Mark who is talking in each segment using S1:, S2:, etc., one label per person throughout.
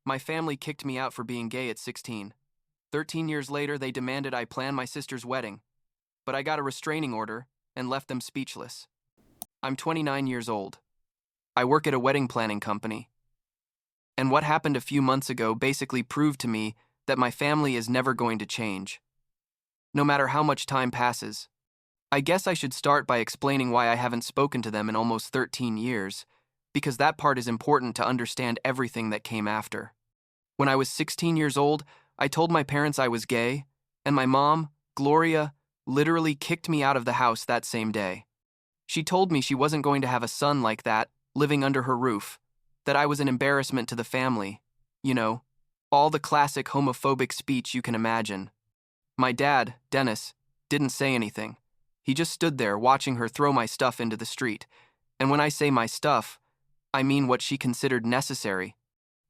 S1: My family kicked me out for being gay at 16. 13 years later, they demanded I plan my sister's wedding, but I got a restraining order and left them speechless. I'm 29 years old. I work at a wedding planning company. And what happened a few months ago basically proved to me that my family is never going to change, no matter how much time passes. I guess I should start by explaining why I haven't spoken to them in almost 13 years, because that part is important to understand everything that came after. When I was 16 years old, I told my parents I was gay, and my mom, Gloria, literally kicked me out of the house that same day. She told me she wasn't going to have a son like that, living under her roof, that I was an embarrassment to the family. You know, all the classic homophobic speech you can imagine. My dad, Dennis, didn't say anything. He just stood there watching her throw my stuff into the street. And when I say my stuff, I mean what she considered necessary,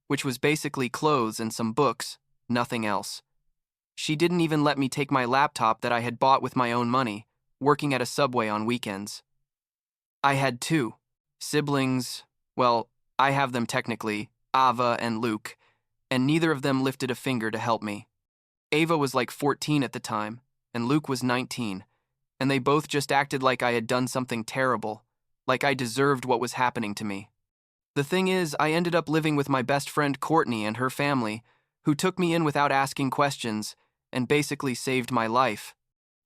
S1: which was basically clothes and some books, nothing else. She didn't even let me take my laptop that I had bought with my own money, working at a Subway on weekends. I had two siblings. Well, I have them technically, Ava and Luke, and neither of them lifted a finger to help me. Ava was like 14 at the time, and Luke was 19, and they both just acted like I had done something terrible, like I deserved what was happening to me. The thing is, I ended up living with my best friend Courtney and her family, who took me in without asking questions and basically saved my life.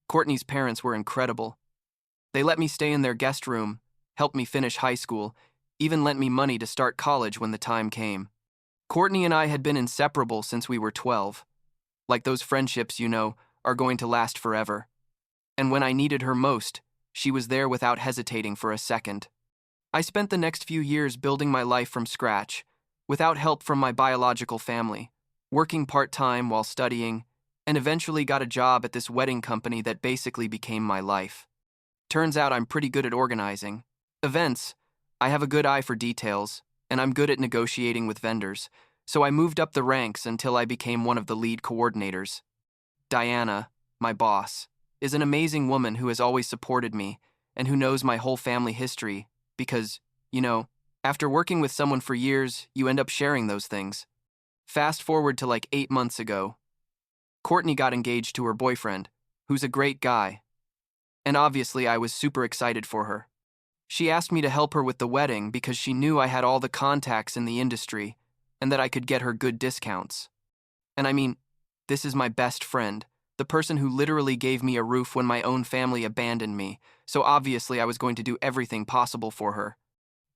S1: Courtney's parents were incredible. They let me stay in their guest room, helped me finish high school, even lent me money to start college when the time came. Courtney and I had been inseparable since we were 12. Like those friendships, you know, are going to last forever. And when I needed her most, she was there without hesitating for a second. I spent the next few years building my life from scratch, without help from my biological family, working part-time while studying, and eventually got a job at this wedding company that basically became my life. Turns out I'm pretty good at organizing events. I have a good eye for details, and I'm good at negotiating with vendors, so I moved up the ranks until I became one of the lead coordinators. Diana, my boss, is an amazing woman who has always supported me and who knows my whole family history because, you know, after working with someone for years, you end up sharing those things. Fast forward to like 8 months ago. Courtney got engaged to her boyfriend, who's a great guy. And obviously I was super excited for her. She asked me to help her with the wedding because she knew I had all the contacts in the industry and that I could get her good discounts. And I mean, this is my best friend, the person who literally gave me a roof when my own family abandoned me, so obviously I was going to do everything possible for her.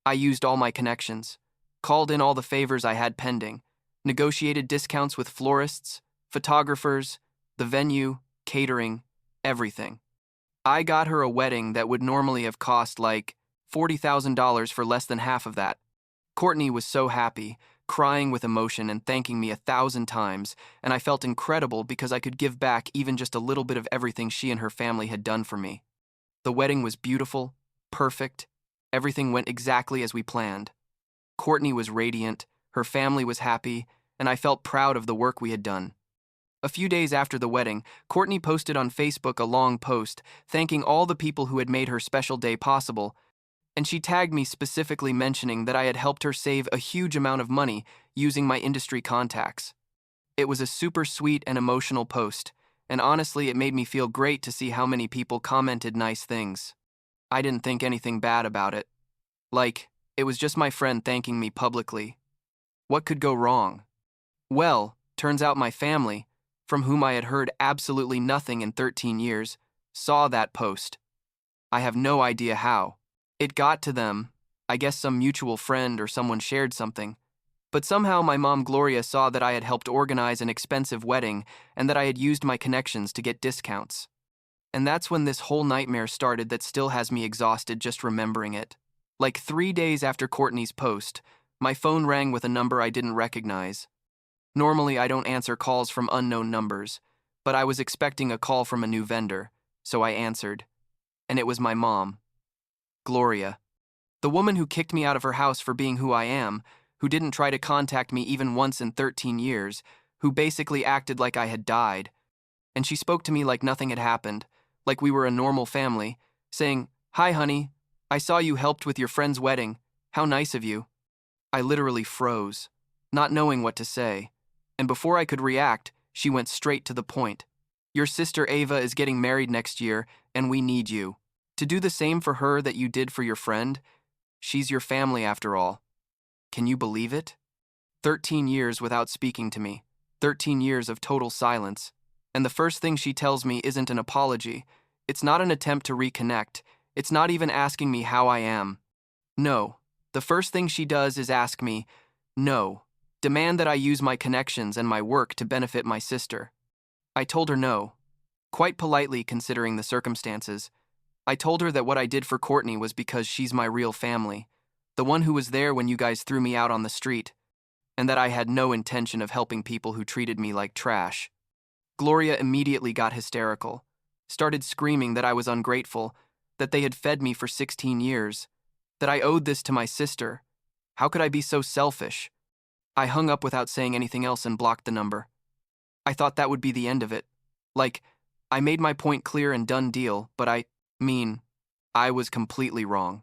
S1: I used all my connections, called in all the favors I had pending, negotiated discounts with florists, photographers, the venue, catering, everything. I got her a wedding that would normally have cost like $40,000 for less than half of that. Courtney was so happy, crying with emotion and thanking me 1,000 times, and I felt incredible because I could give back even just a little bit of everything she and her family had done for me. The wedding was beautiful, perfect, everything went exactly as we planned. Courtney was radiant, her family was happy, and I felt proud of the work we had done. A few days after the wedding, Courtney posted on Facebook a long post thanking all the people who had made her special day possible, and she tagged me specifically mentioning that I had helped her save a huge amount of money using my industry contacts. It was a super sweet and emotional post, and honestly it made me feel great to see how many people commented nice things. I didn't think anything bad about it. Like, it was just my friend thanking me publicly. What could go wrong? Well, turns out my family, from whom I had heard absolutely nothing in 13 years, saw that post. I have no idea how. It got to them. I guess some mutual friend or someone shared something. But somehow my mom Gloria saw that I had helped organize an expensive wedding and that I had used my connections to get discounts. And that's when this whole nightmare started that still has me exhausted just remembering it. Like 3 days after Courtney's post, my phone rang with a number I didn't recognize. Normally I don't answer calls from unknown numbers, but I was expecting a call from a new vendor, so I answered. And it was my mom, Gloria. The woman who kicked me out of her house for being who I am, who didn't try to contact me even once in 13 years, who basically acted like I had died. And she spoke to me like nothing had happened, like we were a normal family, saying, "Hi, honey. I saw you helped with your friend's wedding. How nice of you." I literally froze. not knowing what to say. And before I could react, she went straight to the point. Your sister Ava is getting married next year, and we need you to do the same for her that you did for your friend. She's your family after all. Can you believe it? 13 years without speaking to me. 13 years of total silence. And the first thing she tells me isn't an apology. It's not an attempt to reconnect. It's not even asking me how I am. No. The first thing she does is ask me, no. Demand that I use my connections and my work to benefit my sister. I told her no. Quite politely, considering the circumstances. I told her that what I did for Courtney was because she's my real family, the one who was there when you guys threw me out on the street, and that I had no intention of helping people who treated me like trash. Gloria immediately got hysterical, started screaming that I was ungrateful, that they had fed me for 16 years, that I owed this to my sister. How could I be so selfish? I hung up without saying anything else and blocked the number. I thought that would be the end of it. Like, I made my point clear and done deal, but I was completely wrong.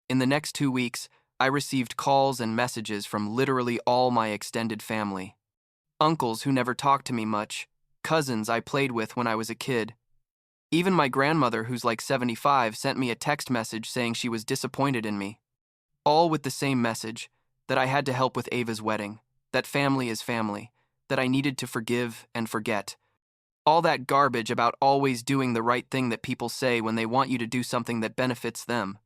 S1: In the next 2 weeks, I received calls and messages from literally all my extended family. Uncles who never talked to me much, cousins I played with when I was a kid. Even my grandmother, who's like 75, sent me a text message saying she was disappointed in me. All with the same message, that I had to help with Ava's wedding, that family is family, that I needed to forgive and forget. All that garbage about always doing the right thing that people say when they want you to do something that benefits them.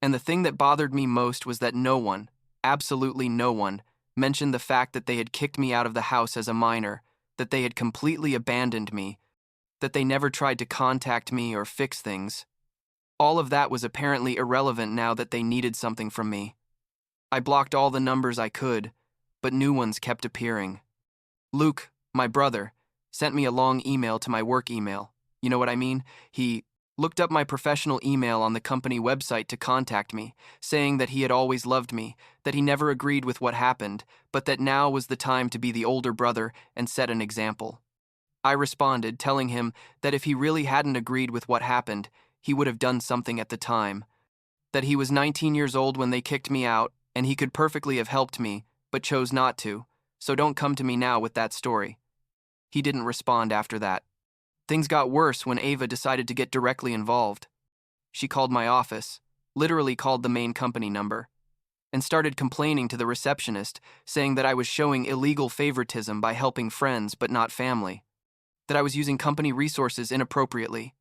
S1: And the thing that bothered me most was that no one, absolutely no one, mentioned the fact that they had kicked me out of the house as a minor, that they had completely abandoned me, that they never tried to contact me or fix things. All of that was apparently irrelevant now that they needed something from me. I blocked all the numbers I could, but new ones kept appearing. Luke, my brother, sent me a long email to my work email. You know what I mean? He looked up my professional email on the company website to contact me, saying that he had always loved me, that he never agreed with what happened, but that now was the time to be the older brother and set an example. I responded, telling him that if he really hadn't agreed with what happened, he would have done something at the time, that he was 19 years old when they kicked me out, and he could perfectly have helped me, but chose not to, so don't come to me now with that story. He didn't respond after that. Things got worse when Ava decided to get directly involved. She called my office, literally called the main company number, and started complaining to the receptionist, saying that I was showing illegal favoritism by helping friends but not family, that I was using company resources inappropriately,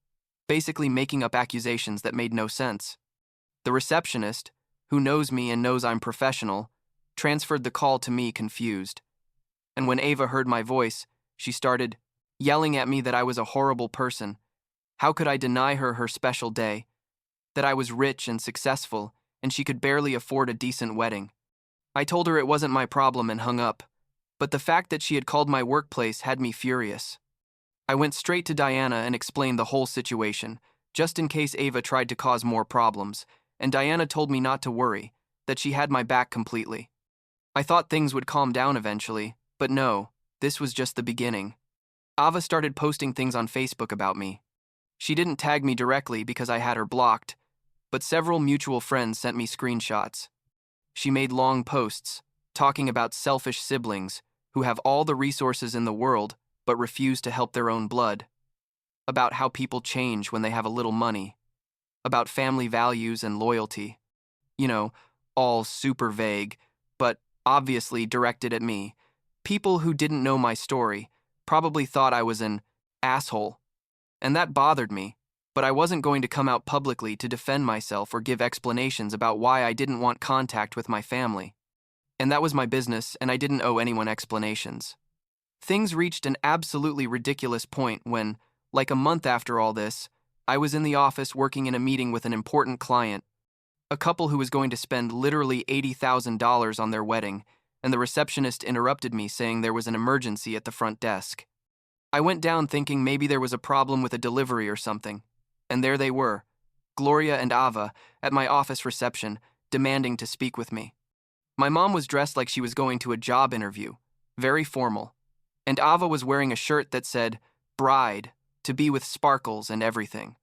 S1: basically making up accusations that made no sense. The receptionist, who knows me and knows I'm professional, transferred the call to me confused. And when Ava heard my voice, she started yelling at me that I was a horrible person. How could I deny her her special day? That I was rich and successful, and she could barely afford a decent wedding. I told her it wasn't my problem and hung up, but the fact that she had called my workplace had me furious. I went straight to Diana and explained the whole situation, just in case Ava tried to cause more problems, and Diana told me not to worry, that she had my back completely. I thought things would calm down eventually, but no, this was just the beginning. Ava started posting things on Facebook about me. She didn't tag me directly because I had her blocked, but several mutual friends sent me screenshots. She made long posts, talking about selfish siblings who have all the resources in the world but refuse to help their own blood, about how people change when they have a little money, about family values and loyalty. You know, all super vague, but obviously directed at me. People who didn't know my story probably thought I was an asshole, and that bothered me, but I wasn't going to come out publicly to defend myself or give explanations about why I didn't want contact with my family. And that was my business, and I didn't owe anyone explanations. Things reached an absolutely ridiculous point when, like a month after all this, I was in the office working in a meeting with an important client, a couple who was going to spend literally $80,000 on their wedding, and the receptionist interrupted me saying there was an emergency at the front desk. I went down thinking maybe there was a problem with a delivery or something, and there they were, Gloria and Ava, at my office reception, demanding to speak with me. My mom was dressed like she was going to a job interview, very formal, and Ava was wearing a shirt that said, "Bride, to be with sparkles and everything,"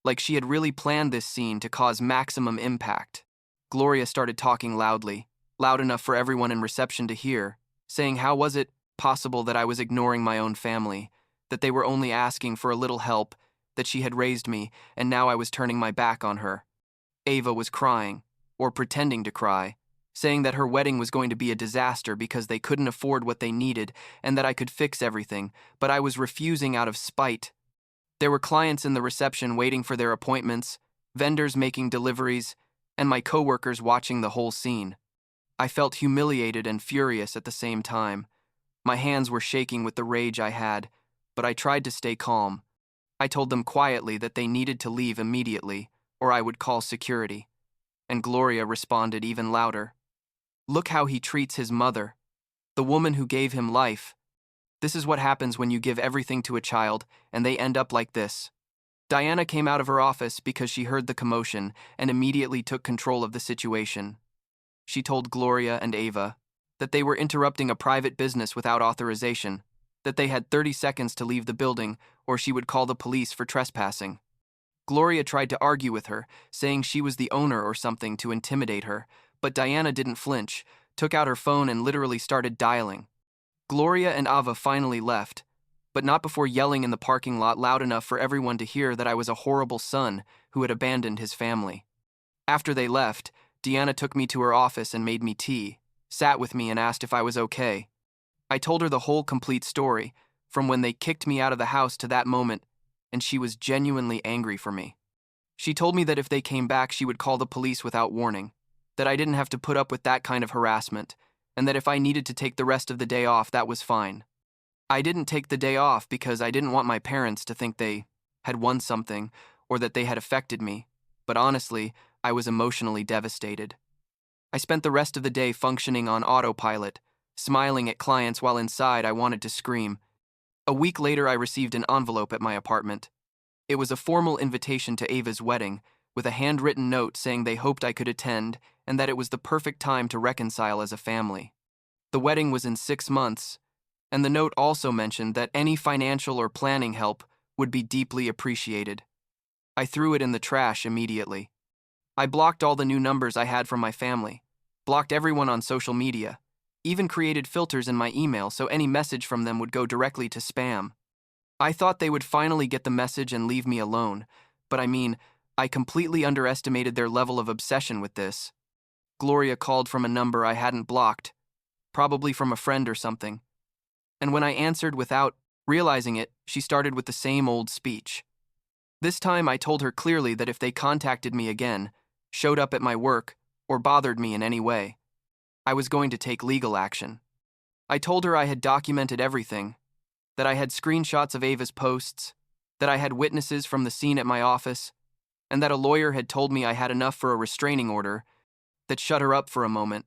S1: like she had really planned this scene to cause maximum impact. Gloria started talking loudly, loud enough for everyone in reception to hear, saying how was it possible that I was ignoring my own family, that they were only asking for a little help, that she had raised me, and now I was turning my back on her. Ava was crying, or pretending to cry, saying that her wedding was going to be a disaster because they couldn't afford what they needed and that I could fix everything, but I was refusing out of spite. There were clients in the reception waiting for their appointments, vendors making deliveries, and my coworkers watching the whole scene. I felt humiliated and furious at the same time. My hands were shaking with the rage I had, but I tried to stay calm. I told them quietly that they needed to leave immediately, or I would call security. And Gloria responded even louder. Look how he treats his mother, the woman who gave him life. This is what happens when you give everything to a child, and they end up like this. Diana came out of her office because she heard the commotion and immediately took control of the situation. She told Gloria and Ava that they were interrupting a private business without authorization, that they had 30 seconds to leave the building or she would call the police for trespassing. Gloria tried to argue with her, saying she was the owner or something to intimidate her, but Diana didn't flinch, took out her phone and literally started dialing. Gloria and Ava finally left, but not before yelling in the parking lot loud enough for everyone to hear that I was a horrible son who had abandoned his family. After they left, Deanna took me to her office and made me tea, sat with me and asked if I was okay. I told her the whole complete story, from when they kicked me out of the house to that moment, and she was genuinely angry for me. She told me that if they came back, she would call the police without warning, that I didn't have to put up with that kind of harassment, and that if I needed to take the rest of the day off, that was fine. I didn't take the day off because I didn't want my parents to think they had won something or that they had affected me, but honestly, I was emotionally devastated. I spent the rest of the day functioning on autopilot, smiling at clients while inside I wanted to scream. A week later, I received an envelope at my apartment. It was a formal invitation to Ava's wedding, with a handwritten note saying they hoped I could attend and that it was the perfect time to reconcile as a family. The wedding was in 6 months, and the note also mentioned that any financial or planning help would be deeply appreciated. I threw it in the trash immediately. I blocked all the new numbers I had from my family, blocked everyone on social media, even created filters in my email so any message from them would go directly to spam. I thought they would finally get the message and leave me alone, but I completely underestimated their level of obsession with this. Gloria called from a number I hadn't blocked, probably from a friend or something. And when I answered without realizing it, she started with the same old speech. This time I told her clearly that if they contacted me again, showed up at my work, or bothered me in any way, I was going to take legal action. I told her I had documented everything, that I had screenshots of Ava's posts, that I had witnesses from the scene at my office, and that a lawyer had told me I had enough for a restraining order that shut her up for a moment.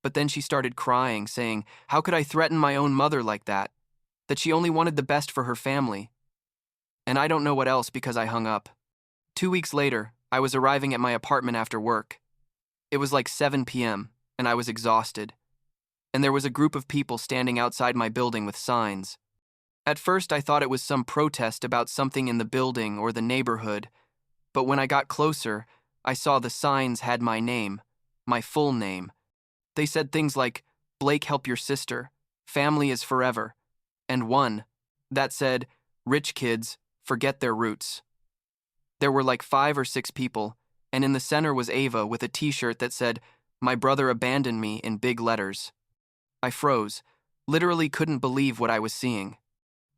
S1: But then she started crying, saying, how could I threaten my own mother like that? That she only wanted the best for her family. And I don't know what else because I hung up. 2 weeks later, I was arriving at my apartment after work. It was like 7 p.m., and I was exhausted. And there was a group of people standing outside my building with signs. At first, I thought it was some protest about something in the building or the neighborhood, but when I got closer, I saw the signs had my name, my full name. They said things like, Blake, help your sister, family is forever, and one that said, rich kids, forget their roots. There were like 5 or 6 people, and in the center was Ava with a t-shirt that said, my brother abandoned me in big letters. I froze, literally couldn't believe what I was seeing.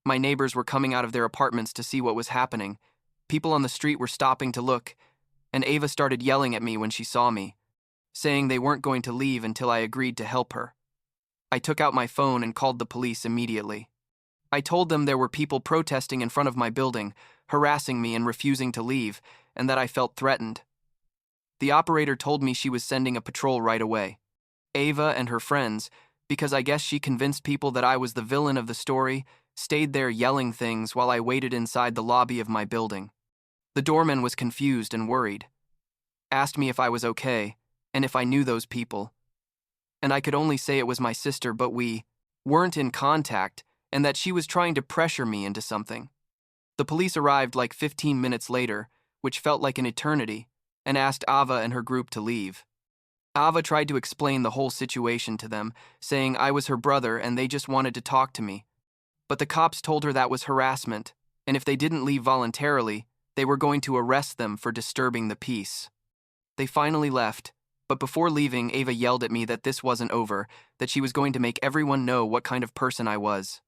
S1: My neighbors were coming out of their apartments to see what was happening. People on the street were stopping to look, and Ava started yelling at me when she saw me, saying they weren't going to leave until I agreed to help her. I took out my phone and called the police immediately. I told them there were people protesting in front of my building, harassing me and refusing to leave, and that I felt threatened. The operator told me she was sending a patrol right away. Ava and her friends, because I guess she convinced people that I was the villain of the story, stayed there yelling things while I waited inside the lobby of my building. The doorman was confused and worried, asked me if I was okay, and if I knew those people. And I could only say it was my sister, but we weren't in contact, and that she was trying to pressure me into something. The police arrived like 15 minutes later, which felt like an eternity, and asked Ava and her group to leave. Ava tried to explain the whole situation to them, saying I was her brother and they just wanted to talk to me. But the cops told her that was harassment, and if they didn't leave voluntarily, they were going to arrest them for disturbing the peace. They finally left, but before leaving, Ava yelled at me that this wasn't over, that she was going to make everyone know what kind of person I was.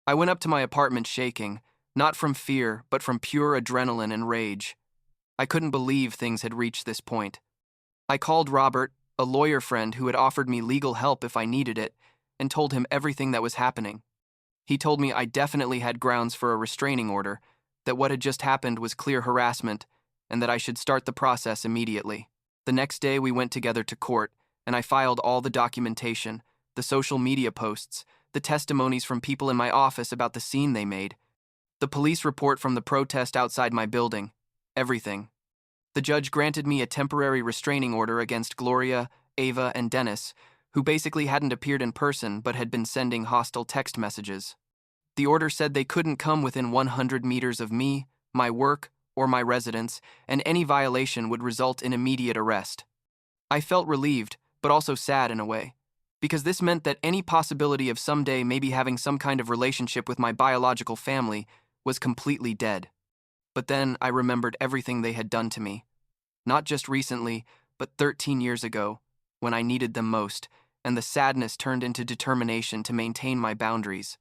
S1: I went up to my apartment shaking, not from fear, but from pure adrenaline and rage. I couldn't believe things had reached this point. I called Robert, a lawyer friend who had offered me legal help if I needed it, and told him everything that was happening. He told me I definitely had grounds for a restraining order, that what had just happened was clear harassment, and that I should start the process immediately. The next day we went together to court, and I filed all the documentation, the social media posts, the testimonies from people in my office about the scene they made, the police report from the protest outside my building, everything. The judge granted me a temporary restraining order against Gloria, Ava, and Dennis, who basically hadn't appeared in person but had been sending hostile text messages. The order said they couldn't come within 100 meters of me, my work, or my residence, and any violation would result in immediate arrest. I felt relieved, but also sad in a way, because this meant that any possibility of someday maybe having some kind of relationship with my biological family was completely dead. But then I remembered everything they had done to me. Not just recently, but 13 years ago, when I needed them most, and the sadness turned into determination to maintain my boundaries.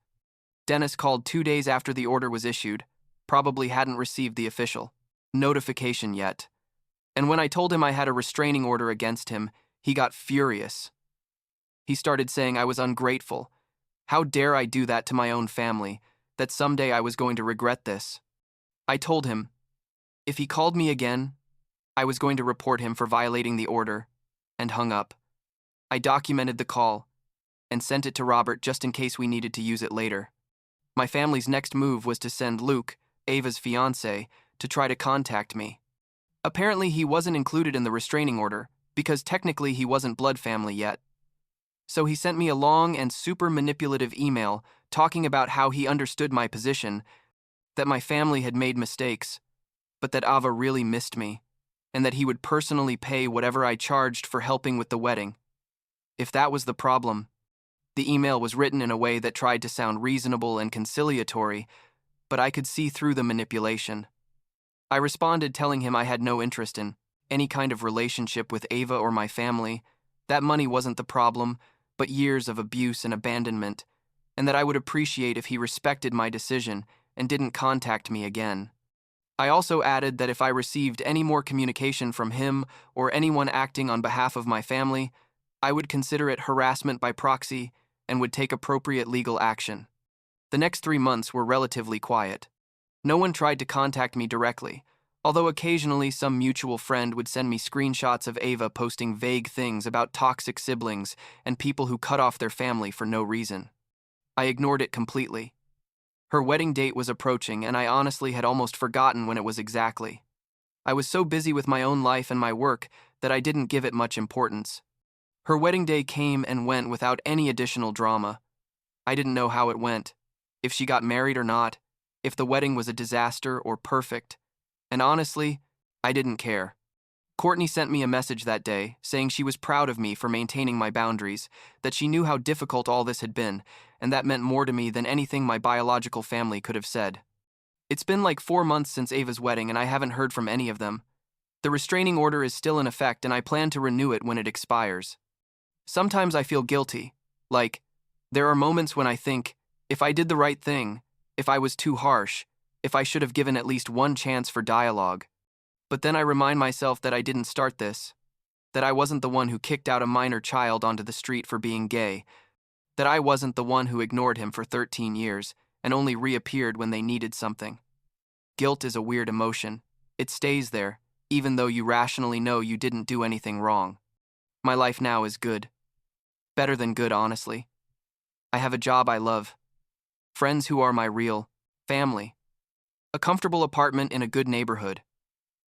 S1: Dennis called 2 days after the order was issued, probably hadn't received the official notification yet. And when I told him I had a restraining order against him, he got furious. He started saying I was ungrateful. How dare I do that to my own family, that someday I was going to regret this. I told him, if he called me again, I was going to report him for violating the order, and hung up. I documented the call, and sent it to Robert just in case we needed to use it later. My family's next move was to send Luke, Ava's fiancé, to try to contact me. Apparently he wasn't included in the restraining order, because technically he wasn't blood family yet. So he sent me a long and super manipulative email talking about how he understood my position, that my family had made mistakes, but that Ava really missed me, and that he would personally pay whatever I charged for helping with the wedding. If that was the problem, the email was written in a way that tried to sound reasonable and conciliatory, but I could see through the manipulation. I responded telling him I had no interest in any kind of relationship with Ava or my family, that money wasn't the problem, but years of abuse and abandonment, and that I would appreciate if he respected my decision and didn't contact me again. I also added that if I received any more communication from him or anyone acting on behalf of my family, I would consider it harassment by proxy and would take appropriate legal action. The next 3 months were relatively quiet. No one tried to contact me directly, although occasionally some mutual friend would send me screenshots of Ava posting vague things about toxic siblings and people who cut off their family for no reason. I ignored it completely. Her wedding date was approaching, and I honestly had almost forgotten when it was exactly. I was so busy with my own life and my work that I didn't give it much importance. Her wedding day came and went without any additional drama. I didn't know how it went, if she got married or not, if the wedding was a disaster or perfect, and honestly, I didn't care. Courtney sent me a message that day saying she was proud of me for maintaining my boundaries, that she knew how difficult all this had been, and that meant more to me than anything my biological family could have said. It's been like 4 months since Ava's wedding and I haven't heard from any of them. The restraining order is still in effect and I plan to renew it when it expires. Sometimes I feel guilty, like, there are moments when I think, if I did the right thing, if I was too harsh, if I should have given at least one chance for dialogue. But then I remind myself that I didn't start this, that I wasn't the one who kicked out a minor child onto the street for being gay, that I wasn't the one who ignored him for 13 years and only reappeared when they needed something. Guilt is a weird emotion. It stays there, even though you rationally know you didn't do anything wrong. My life now is good. Better than good, honestly. I have a job I love, friends who are my real family, a comfortable apartment in a good neighborhood.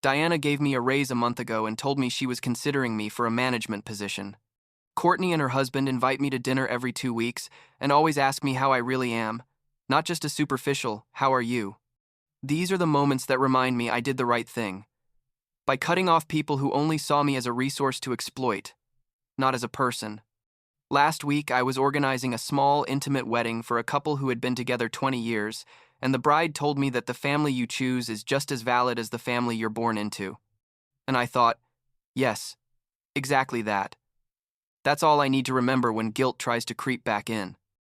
S1: Diana gave me a raise a month ago and told me she was considering me for a management position. Courtney and her husband invite me to dinner every 2 weeks and always ask me how I really am, not just a superficial, "How are you?" These are the moments that remind me I did the right thing. By cutting off people who only saw me as a resource to exploit, not as a person. Last week, I was organizing a small, intimate wedding for a couple who had been together 20 years, and the bride told me that the family you choose is just as valid as the family you're born into. And I thought, yes, exactly that. That's all I need to remember when guilt tries to creep back in.